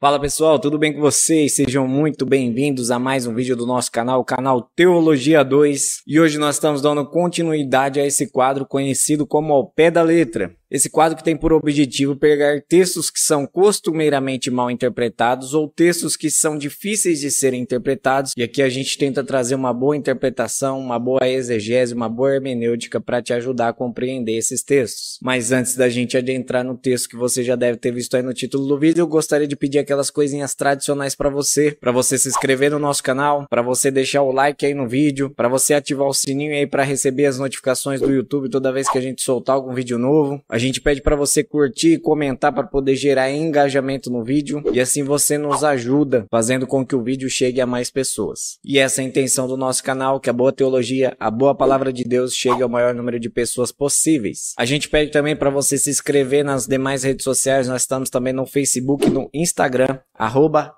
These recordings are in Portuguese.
Fala pessoal, tudo bem com vocês? Sejam muito bem-vindos a mais um vídeo do nosso canal, o canal Teologia 2. E hoje nós estamos dando continuidade a esse quadro conhecido como Ao Pé da Letra. Esse quadro que tem por objetivo pegar textos que são costumeiramente mal interpretados ou textos que são difíceis de serem interpretados. E aqui a gente tenta trazer uma boa interpretação, uma boa exegese, uma boa hermenêutica para te ajudar a compreender esses textos. Mas antes da gente adentrar no texto que você já deve ter visto aí no título do vídeo, eu gostaria de pedir aquelas coisinhas tradicionais para você se inscrever no nosso canal, para você deixar o like aí no vídeo, para você ativar o sininho aí para receber as notificações do YouTube toda vez que a gente soltar algum vídeo novo. A gente pede para você curtir e comentar para poder gerar engajamento no vídeo e assim você nos ajuda fazendo com que o vídeo chegue a mais pessoas. E essa é a intenção do nosso canal, que a boa teologia, a boa palavra de Deus chegue ao maior número de pessoas possíveis. A gente pede também para você se inscrever nas demais redes sociais, nós estamos também no Facebook e no Instagram,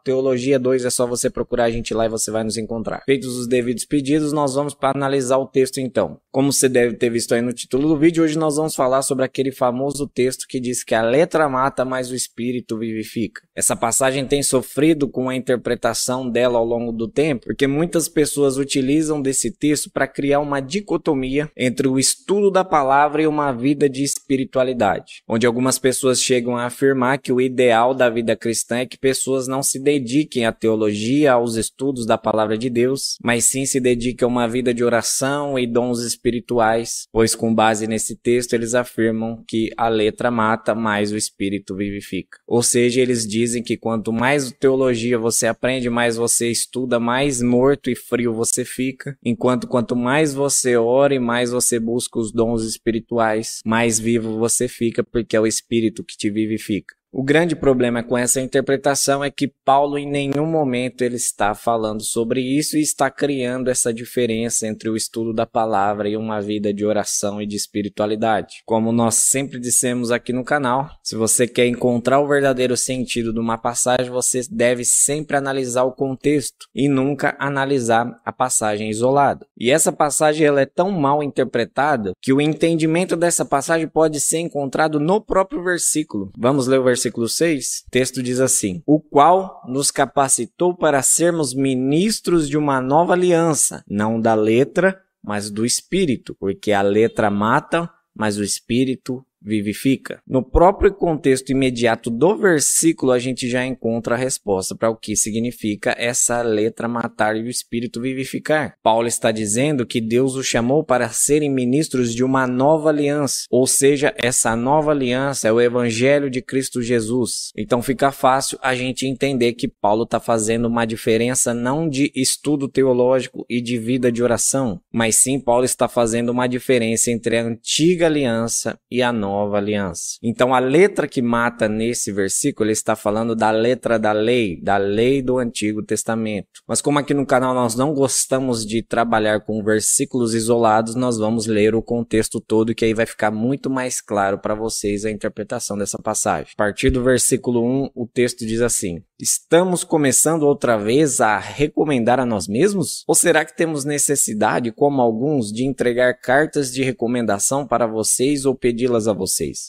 @teologia2, é só você procurar a gente lá e você vai nos encontrar. Feitos os devidos pedidos, nós vamos para analisar o texto então. Como você deve ter visto aí no título do vídeo, hoje nós vamos falar sobre aquele famoso texto que diz que a letra mata, mas o espírito vivifica. Essa passagem tem sofrido com a interpretação dela ao longo do tempo, porque muitas pessoas utilizam desse texto para criar uma dicotomia entre o estudo da palavra e uma vida de espiritualidade, onde algumas pessoas chegam a afirmar que o ideal da vida cristã é que pessoas não se dediquem à teologia, aos estudos da palavra de Deus, mas sim se dediquem a uma vida de oração e dons espirituais, pois com base nesse texto eles afirmam que a letra mata, mais o espírito vivifica. Ou seja, eles dizem que quanto mais teologia você aprende, mais você estuda, mais morto e frio você fica, enquanto quanto mais você ora e mais você busca os dons espirituais, mais vivo você fica, porque é o espírito que te vivifica. O grande problema com essa interpretação é que Paulo em nenhum momento ele está falando sobre isso e está criando essa diferença entre o estudo da palavra e uma vida de oração e de espiritualidade. Como nós sempre dissemos aqui no canal, se você quer encontrar o verdadeiro sentido de uma passagem, você deve sempre analisar o contexto e nunca analisar a passagem isolada. E essa passagem ela é tão mal interpretada que o entendimento dessa passagem pode ser encontrado no próprio versículo. Vamos ler o versículo 6, o texto diz assim: o qual nos capacitou para sermos ministros de uma nova aliança, não da letra, mas do Espírito, porque a letra mata, mas o Espírito vivifica. No próprio contexto imediato do versículo, a gente já encontra a resposta para o que significa essa letra matar e o espírito vivificar. Paulo está dizendo que Deus os chamou para serem ministros de uma nova aliança, ou seja, essa nova aliança é o Evangelho de Cristo Jesus. Então fica fácil a gente entender que Paulo está fazendo uma diferença não de estudo teológico e de vida de oração, mas sim Paulo está fazendo uma diferença entre a antiga aliança e a nova aliança. Então a letra que mata nesse versículo, ele está falando da letra da lei do Antigo Testamento. Mas como aqui no canal nós não gostamos de trabalhar com versículos isolados, nós vamos ler o contexto todo, que aí vai ficar muito mais claro para vocês a interpretação dessa passagem. A partir do versículo 1, o texto diz assim: estamos começando outra vez a recomendar a nós mesmos? Ou será que temos necessidade, como alguns, de entregar cartas de recomendação para vocês ou pedi-las a vocês?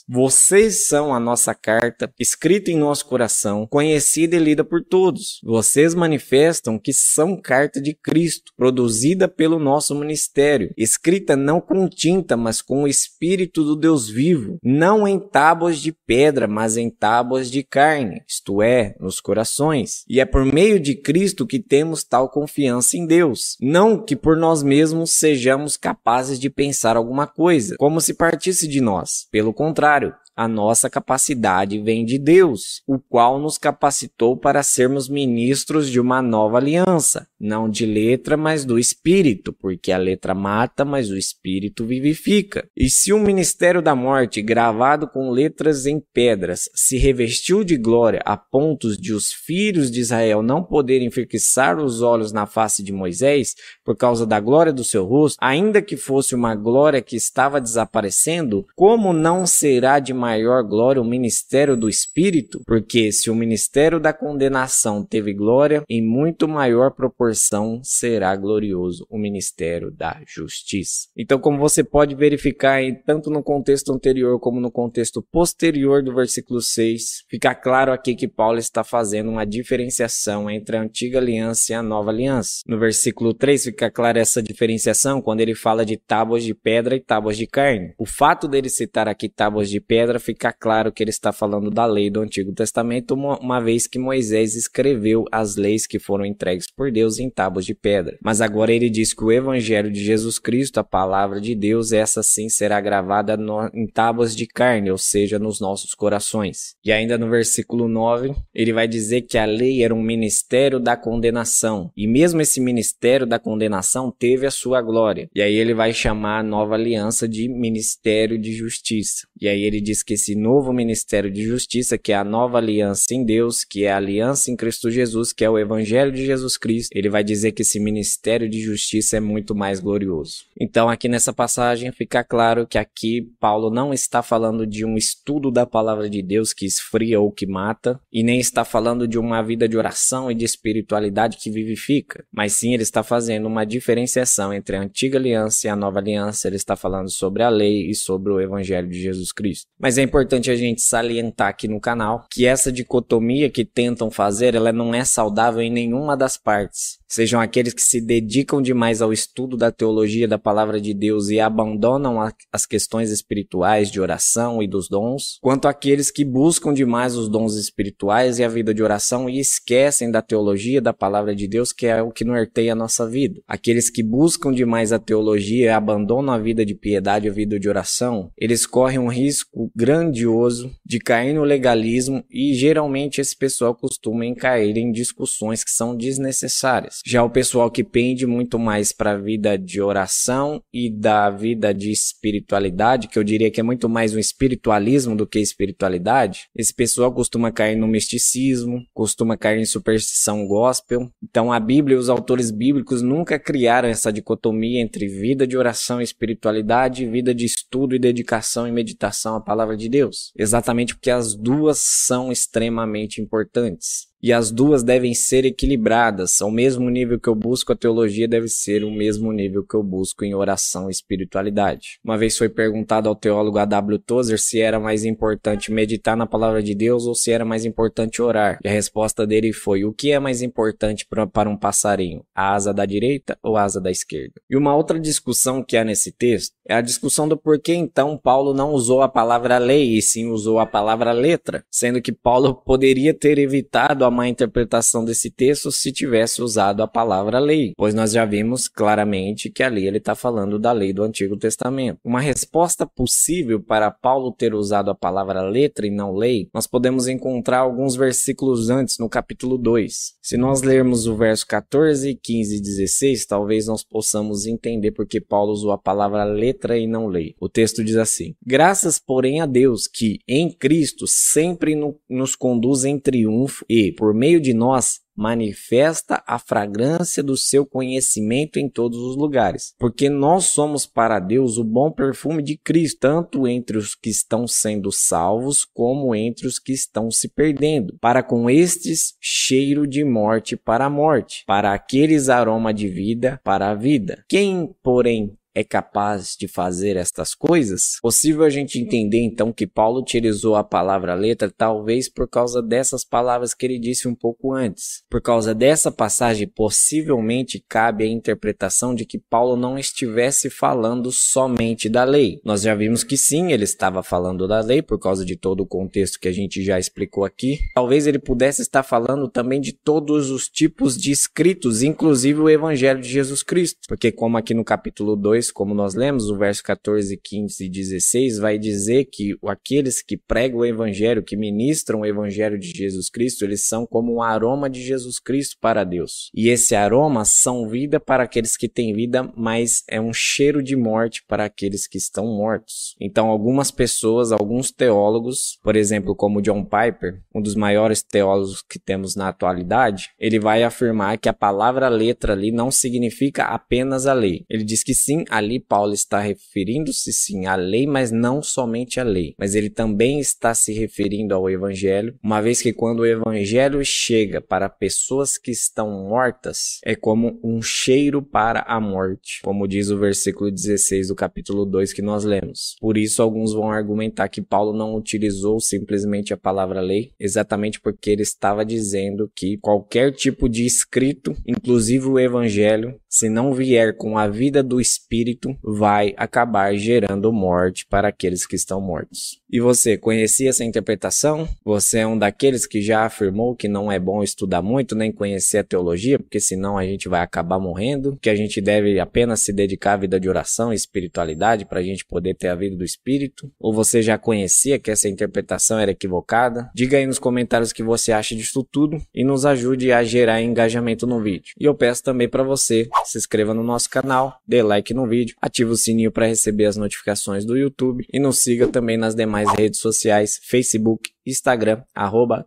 Vocês são a nossa carta, escrita em nosso coração, conhecida e lida por todos. Vocês manifestam que são carta de Cristo, produzida pelo nosso ministério, escrita não com tinta, mas com o Espírito do Deus vivo, não em tábuas de pedra, mas em tábuas de carne, isto é, nos corações. E é por meio de Cristo que temos tal confiança em Deus. Não que por nós mesmos sejamos capazes de pensar alguma coisa, como se partisse de nós. Pelo contrário, a nossa capacidade vem de Deus, o qual nos capacitou para sermos ministros de uma nova aliança, não de letra, mas do Espírito, porque a letra mata, mas o Espírito vivifica. E se o ministério da morte, gravado com letras em pedras, se revestiu de glória a pontos de os filhos de Israel não poderem fixar os olhos na face de Moisés, por causa da glória do seu rosto, ainda que fosse uma glória que estava desaparecendo, como não não será de maior glória o ministério do Espírito? Porque se o ministério da condenação teve glória, em muito maior proporção será glorioso o ministério da justiça. Então, como você pode verificar tanto no contexto anterior como no contexto posterior do versículo 6, fica claro aqui que Paulo está fazendo uma diferenciação entre a antiga aliança e a nova aliança. No versículo 3 fica clara essa diferenciação quando ele fala de tábuas de pedra e tábuas de carne. O fato dele citar aqui tábuas de pedra fica claro que ele está falando da lei do Antigo Testamento, uma vez que Moisés escreveu as leis que foram entregues por Deus em tábuas de pedra. Mas agora ele diz que o evangelho de Jesus Cristo, a palavra de Deus, essa sim será gravada em tábuas de carne, ou seja, nos nossos corações. E ainda no versículo 9, ele vai dizer que a lei era um ministério da condenação. E mesmo esse ministério da condenação teve a sua glória. E aí ele vai chamar a nova aliança de ministério de justiça. E aí ele diz que esse novo ministério de justiça, que é a nova aliança em Deus, que é a aliança em Cristo Jesus, que é o evangelho de Jesus Cristo, ele vai dizer que esse ministério de justiça é muito mais glorioso. Então aqui nessa passagem fica claro que aqui Paulo não está falando de um estudo da palavra de Deus que esfria ou que mata, e nem está falando de uma vida de oração e de espiritualidade que vivifica, mas sim ele está fazendo uma diferenciação entre a antiga aliança e a nova aliança. Ele está falando sobre a lei e sobre o evangelho de Jesus Cristo. Mas é importante a gente salientar aqui no canal que essa dicotomia que tentam fazer, ela não é saudável em nenhuma das partes. Sejam aqueles que se dedicam demais ao estudo da teologia da palavra de Deus e abandonam as questões espirituais de oração e dos dons, quanto aqueles que buscam demais os dons espirituais e a vida de oração e esquecem da teologia da palavra de Deus, que é o que norteia a nossa vida. Aqueles que buscam demais a teologia e abandonam a vida de piedade e a vida de oração, eles correm um risco grandioso de cair no legalismo, e geralmente esse pessoal costuma cair em discussões que são desnecessárias. Já o pessoal que pende muito mais para a vida de oração e da vida de espiritualidade, que eu diria que é muito mais um espiritualismo do que espiritualidade, esse pessoal costuma cair no misticismo, costuma cair em superstição gospel. Então a Bíblia e os autores bíblicos nunca criaram essa dicotomia entre vida de oração e espiritualidade, vida de estudo e dedicação e meditação à palavra de Deus. Exatamente porque as duas são extremamente importantes. E as duas devem ser equilibradas. Ao mesmo nível que eu busco a teologia, deve ser o mesmo nível que eu busco em oração e espiritualidade. Uma vez foi perguntado ao teólogo A.W. Tozer se era mais importante meditar na palavra de Deus ou se era mais importante orar. E a resposta dele foi: o que é mais importante para um passarinho? A asa da direita ou a asa da esquerda? E uma outra discussão que há nesse texto é a discussão do porquê então Paulo não usou a palavra lei e sim usou a palavra letra, sendo que Paulo poderia ter evitado a má interpretação desse texto se tivesse usado a palavra lei, pois nós já vimos claramente que ali ele está falando da lei do Antigo Testamento. Uma resposta possível para Paulo ter usado a palavra letra e não lei, nós podemos encontrar alguns versículos antes, no capítulo 2. Se nós lermos o verso 14, 15 e 16, talvez nós possamos entender porque Paulo usou a palavra letra e não lei. O texto diz assim: graças, porém, a Deus que, em Cristo, sempre nos conduz em triunfo e, por meio de nós, manifesta a fragrância do seu conhecimento em todos os lugares. Porque nós somos para Deus o bom perfume de Cristo, tanto entre os que estão sendo salvos, como entre os que estão se perdendo. Para com estes, cheiro de morte para a morte, para aqueles aroma de vida para a vida. Quem, porém, é capaz de fazer estas coisas? Possível a gente entender então que Paulo utilizou a palavra letra talvez por causa dessas palavras que ele disse um pouco antes. Por causa dessa passagem, possivelmente cabe a interpretação de que Paulo não estivesse falando somente da lei. Nós já vimos que sim, ele estava falando da lei por causa de todo o contexto que a gente já explicou aqui. Talvez ele pudesse estar falando também de todos os tipos de escritos, inclusive o Evangelho de Jesus Cristo. Porque como aqui no capítulo 2, como nós lemos, o verso 14, 15 e 16 vai dizer que aqueles que pregam o Evangelho, que ministram o Evangelho de Jesus Cristo, eles são como um aroma de Jesus Cristo para Deus. E esse aroma são vida para aqueles que têm vida, mas é um cheiro de morte para aqueles que estão mortos. Então algumas pessoas, alguns teólogos, por exemplo, como John Piper, um dos maiores teólogos que temos na atualidade, ele vai afirmar que a palavra letra ali não significa apenas a lei. Ele diz que sim, ali Paulo está referindo-se sim à lei, mas não somente à lei. Mas ele também está se referindo ao evangelho, uma vez que quando o evangelho chega para pessoas que estão mortas, é como um cheiro para a morte, como diz o versículo 16 do capítulo 2 que nós lemos. Por isso alguns vão argumentar que Paulo não utilizou simplesmente a palavra lei, exatamente porque ele estava dizendo que qualquer tipo de escrito, inclusive o evangelho, se não vier com a vida do Espírito, vai acabar gerando morte para aqueles que estão mortos. E você, conhecia essa interpretação? Você é um daqueles que já afirmou que não é bom estudar muito, nem conhecer a teologia, porque senão a gente vai acabar morrendo, que a gente deve apenas se dedicar à vida de oração e espiritualidade para a gente poder ter a vida do Espírito? Ou você já conhecia que essa interpretação era equivocada? Diga aí nos comentários o que você acha disso tudo e nos ajude a gerar engajamento no vídeo. E eu peço também para você se inscreva no nosso canal, dê like no vídeo, ative o sininho para receber as notificações do YouTube e nos siga também nas demais redes sociais, Facebook, Instagram,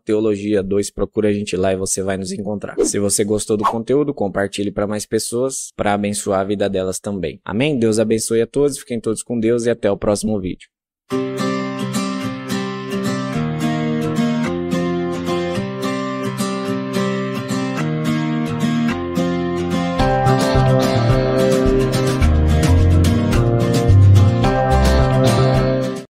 @teologia2, procura a gente lá e você vai nos encontrar. Se você gostou do conteúdo, compartilhe para mais pessoas, para abençoar a vida delas também. Amém? Deus abençoe a todos, fiquem todos com Deus e até o próximo vídeo.